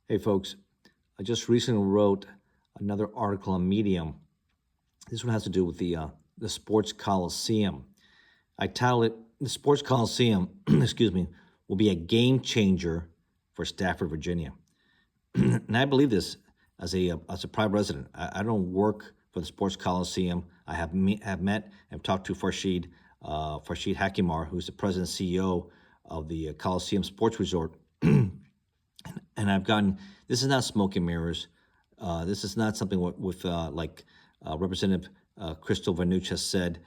Hey folks, I just recently wrote another article on Medium. This one has to do with the Sports Coliseum. I titled it "The Sports Coliseum," excuse me, will be a game changer for Stafford, Virginia. And I believe this as a private resident. I don't work for the Sports Coliseum. I have met and talked to Farshid Hakimar, who's the president and CEO of the Coliseum Sports Resort, and I've gotten. This is not smoke and mirrors. This is not something like Representative Crystal Vanucci has said.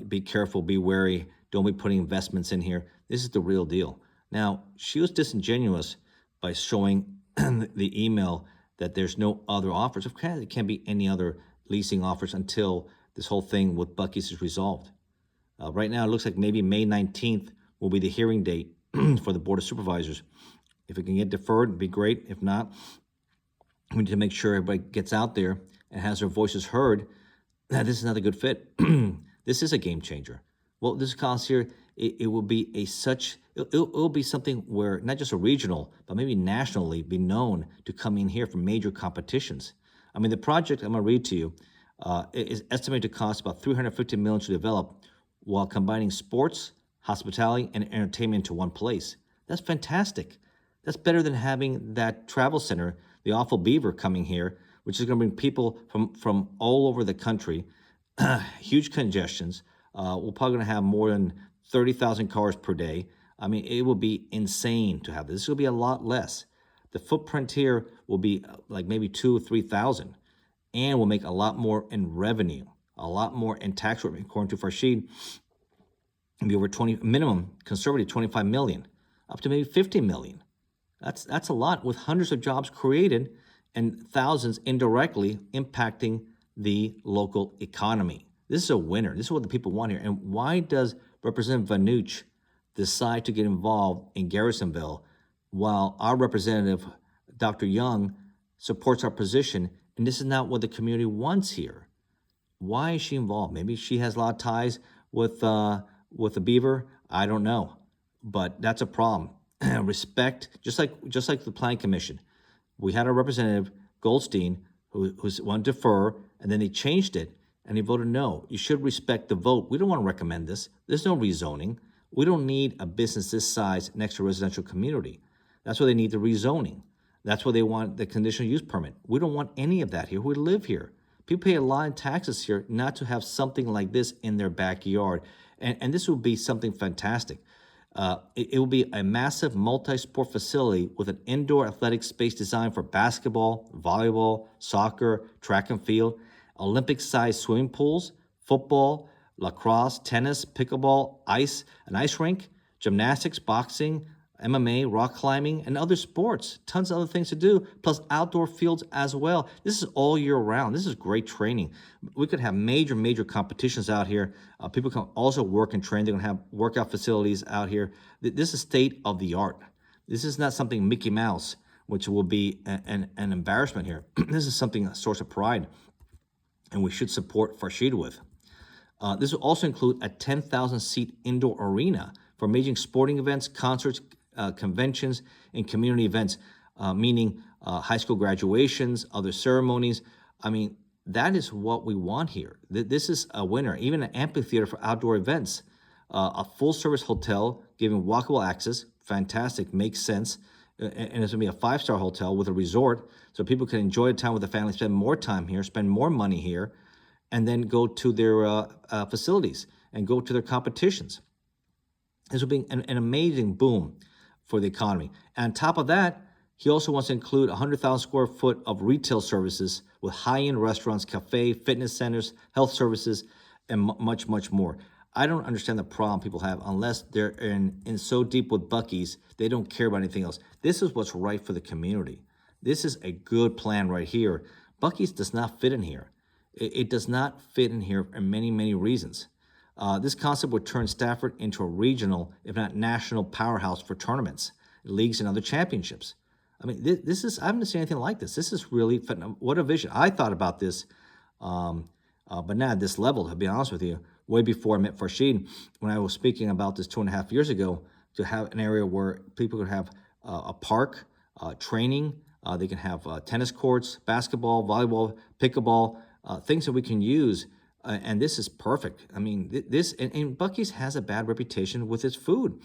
Be careful, be wary. Don't be putting investments in here. This is the real deal. Now, she was disingenuous by showing the email that there's no other offers. Of course, it can't be any other leasing offers until this whole thing with Buc-ee's is resolved. Right now, it looks like maybe May 19th will be the hearing date for the Board of Supervisors. If it can get deferred, it'd be great. If not, we need to make sure everybody gets out there and has their voices heard. That this is not a good fit. This is a game changer. Well, this cost here, it will be it'll be something where not just a regional, but maybe nationally be known to come in here for major competitions. I mean, the project I'm going to read to you is estimated to cost about $350 million to develop, while combining sports, hospitality, and entertainment into one place. That's fantastic. That's better than having that travel center, the awful Beaver, coming here, which is going to bring people from all over the country. Huge congestions. We're probably going to have more than 30,000 cars per day. I mean, it will be insane to have this. This will be a lot less. The footprint here will be like maybe 2,000 or 3,000, and will make a lot more in revenue, a lot more in tax revenue. According to Farshid, it'll be over 20 minimum, conservative 25 million, up to maybe 50 million. That's a lot, with hundreds of jobs created and thousands indirectly impacting the local economy. This is a winner. This is what the people want here. And why does Representative Vanucci decide to get involved in Garrisonville while our representative, Dr. Young, supports our position? And this is not what the community wants here. Why is she involved? Maybe she has a lot of ties with the Beaver. I don't know, but that's a problem. Respect, just like the Planning Commission. We had a representative, Goldstein, who's wanted to defer, and then they changed it, and he voted no. You should respect the vote. We don't want to recommend this. There's no rezoning. We don't need a business this size next to a residential community. That's why they need the rezoning. That's why they want the conditional use permit. We don't want any of that here. We live here. People pay a lot in taxes here not to have something like this in their backyard. And this would be something fantastic. It will be a massive multi-sport facility with an indoor athletic space designed for basketball, volleyball, soccer, track and field, Olympic-sized swimming pools, football, lacrosse, tennis, pickleball, an ice rink, gymnastics, boxing, MMA, rock climbing, and other sports. Tons of other things to do, plus outdoor fields as well. This is all year round. This is great training. We could have major competitions out here. People can also work and train. They're going to have workout facilities out here. This is state of the art. This is not something Mickey Mouse, which will be an embarrassment here. This is something, a source of pride, and we should support Farshid with. This will also include a 10,000-seat indoor arena for major sporting events, concerts, conventions, and community events, meaning high school graduations, other ceremonies. I mean, that is what we want here. This is a winner. Even an amphitheater for outdoor events, a full-service hotel giving walkable access, fantastic, makes sense. And it's going to be a 5-star hotel with a resort, so people can enjoy the time with the family, spend more time here, spend more money here, and then go to their facilities and go to their competitions. This will be an amazing boom for the economy. And on top of that, he also wants to include 100,000 square foot of retail services with high-end restaurants, cafe, fitness centers, health services, and much more. I don't understand the problem people have unless they're in so deep with Buc-ee's, they don't care about anything else. This is what's right for the community. This is a good plan right here. Buc-ee's does not fit in here. It does not fit in here for many reasons. This concept would turn Stafford into a regional, if not national, powerhouse for tournaments, leagues, and other championships. I mean, this is, I haven't seen anything like this. This is really, what a vision. I thought about this, but not at this level, to be honest with you, way before I met Farshid, when I was speaking about this 2.5 years ago, to have an area where people could have a park, training, They can have tennis courts, basketball, volleyball, pickleball, things that we can use. And this is perfect. I mean, and Buc-ee's has a bad reputation with its food.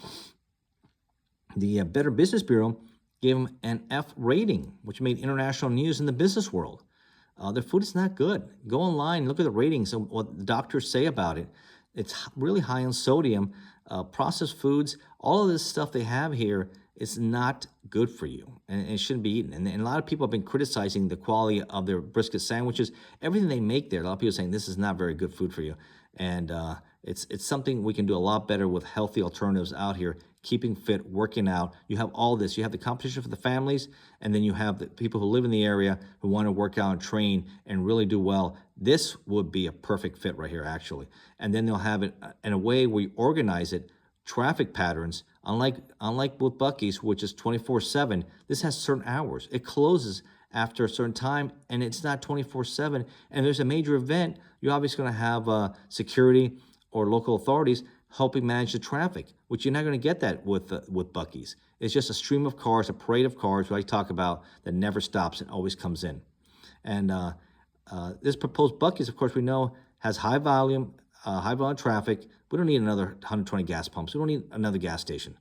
The Better Business Bureau gave them an F rating, which made international news in the business world. Their food is not good. Go online, look at the ratings and what the doctors say about it. It's really high in sodium, processed foods, all of this stuff they have here is not good for you, and it shouldn't be eaten. And a lot of people have been criticizing the quality of their brisket sandwiches, everything they make there. A lot of people are saying this is not very good food for you, and it's something we can do a lot better with healthy alternatives out here. Keeping fit, working out. You have all this. You have the competition for the families, and then you have the people who live in the area who want to work out and train and really do well. This would be a perfect fit right here, actually. And then they'll have it in a way where you organize it, traffic patterns. Unlike with Buc-ee's, which is 24/7, this has certain hours. It closes after a certain time, and it's not 24/7. And there's a major event, you're obviously going to have security or local authorities helping manage the traffic, which you're not going to get that with Buc-ee's. It's just a stream of cars, a parade of cars, what I talk about, that never stops and always comes in. And this proposed Buc-ee's, of course, we know has high volume traffic. We don't need another 120 gas pumps. We don't need another gas station.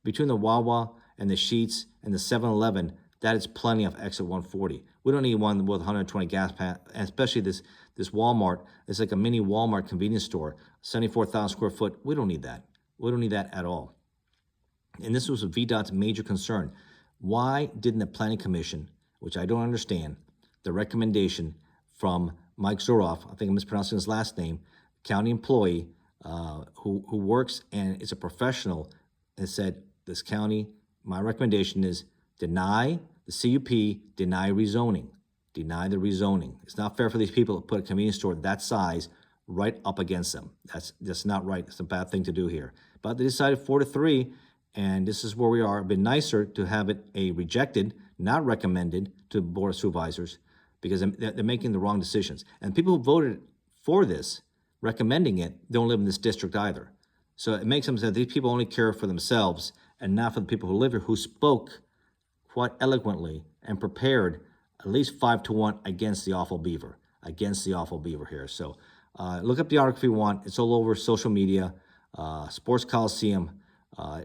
Between the Wawa and the Sheetz and the 7-Eleven, that is plenty of exit 140. We don't need one with 120 gas pumps, and especially this Walmart. It's like a mini Walmart convenience store, 74,000 square foot. We don't need that. We don't need that at all. And this was VDOT's major concern. Why didn't the Planning Commission, which I don't understand, the recommendation from Mike Zuroff, I think I'm mispronouncing his last name, county employee who works and is a professional, and said, this county, my recommendation is deny the CUP, deny rezoning. Deny the rezoning. It's not fair for these people to put a convenience store that size right up against them. That's not right. It's a bad thing to do here. But they decided 4-3, and this is where we are. It'd been nicer to have it rejected, not recommended to the Board of Supervisors, because they're making the wrong decisions. And people who voted for this, recommending it, don't live in this district either. So it makes them say these people only care for themselves and not for the people who live here, who spoke quite eloquently and prepared at least 5-1 against the awful Beaver, here. So look up the article if you want. It's all over social media. Sports Colosseum.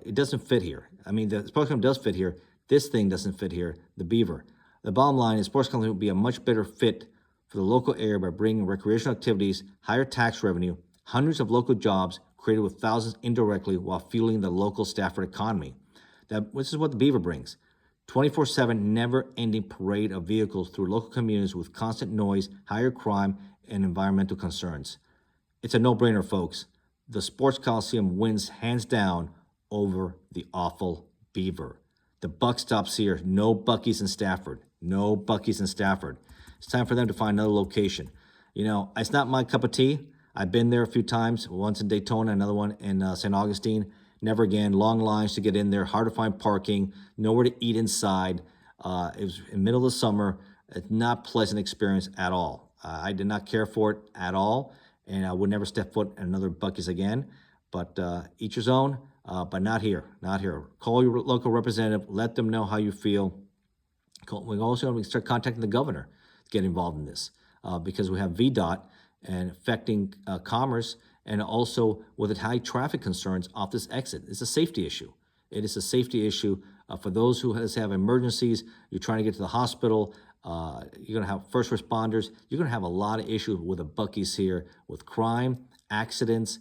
It doesn't fit here. I mean, the Sports Colosseum does fit here. This thing doesn't fit here, the Beaver. The bottom line is Sports Colosseum would be a much better fit for the local area by bringing recreational activities, higher tax revenue, hundreds of local jobs created with thousands indirectly while fueling the local Stafford economy. This is what the Beaver brings. 24/7, never-ending parade of vehicles through local communities with constant noise, higher crime, and environmental concerns. It's a no-brainer, folks. The Sports Coliseum wins hands down over the awful Beaver. The buck stops here. No Buc-ee's in Stafford. No Buc-ee's in Stafford. It's time for them to find another location. You know, it's not my cup of tea. I've been there a few times, once in Daytona, another one in St. Augustine. Never again. Long lines to get in there, hard to find parking, nowhere to eat inside. It was in the middle of the summer. It's not a pleasant experience at all. I did not care for it at all, and I would never step foot in another Buc-ee's again. But each his own, but not here, not here. Call your local representative. Let them know how you feel. We also start contacting the governor to get involved in this because we have VDOT and affecting commerce, and also with the high traffic concerns off this exit. It's a safety issue. It is a safety issue for those who have emergencies. You're trying to get to the hospital. You're going to have first responders. You're going to have a lot of issues with the Buc-ee's here, with crime, accidents,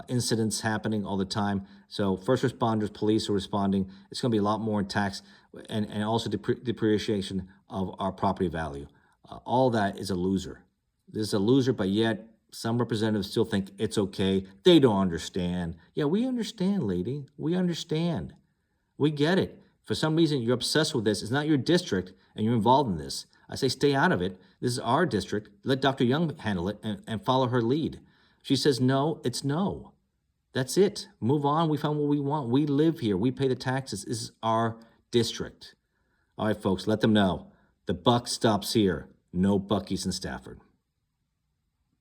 incidents happening all the time. So first responders, police are responding. It's going to be a lot more in tax and also depreciation of our property value. All that is a loser. This is a loser, but yet some representatives still think it's okay. They don't understand. Yeah, we understand, lady. We understand. We get it. For some reason, you're obsessed with this. It's not your district, and you're involved in this. I say stay out of it. This is our district. Let Dr. Young handle it and follow her lead. She says no, it's no. That's it. Move on. We found what we want. We live here. We pay the taxes. This is our district. All right, folks, let them know. The buck stops here. No Buc-ee's in Stafford.